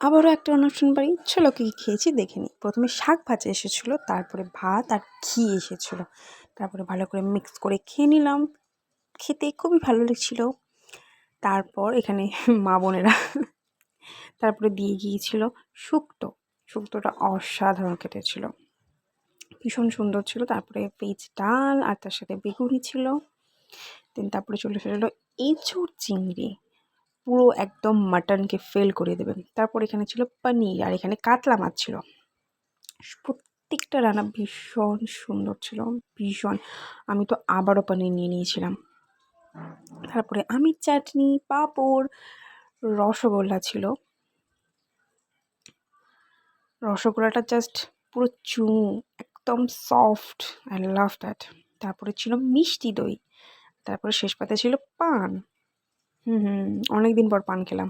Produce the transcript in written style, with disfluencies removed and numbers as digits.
আবারও একটা অনুষ্ঠান বাড়ি, চলো কী খেয়েছি দেখে নিই। প্রথমে শাক ভাজা এসেছিলো, তারপরে ভাত আর ঘি এসেছিলো, তারপরে ভালো করে মিক্স করে খেয়ে নিলাম। খেতে খুবই ভালো লেগেছিল। তারপর এখানে মা বোনেরা তারপরে দিয়ে গিয়েছিল শুক্তোটা অসাধারণ খেতে ছিল, ভীষণ সুন্দর ছিল। তারপরে ভেজ ডাল আর তার সাথে বেগুনি ছিল। দেন তারপরে চলে এসেছিলো এঁচোড় চিংড়ি, পুরো একদম মাটনকে ফেল করে দেবেন। তারপর এখানে ছিল পনির আর এখানে কাতলা মাছ ছিল। প্রত্যেকটা রান্না ভীষণ সুন্দর ছিল, ভীষণ। আমি তো আবারও পনির নিয়ে নিয়েছিলাম। তারপরে আমের চাটনি, পাঁপড়, রসগোল্লা ছিল। রসগোল্লাটা জাস্ট পুরো চুমু, একদম সফট, আই লাভ দ্যাট। তারপরে ছিল মিষ্টি দই, তারপরে শেষ পাতে ছিল পান। অনেক দিন পর পান খেলাম।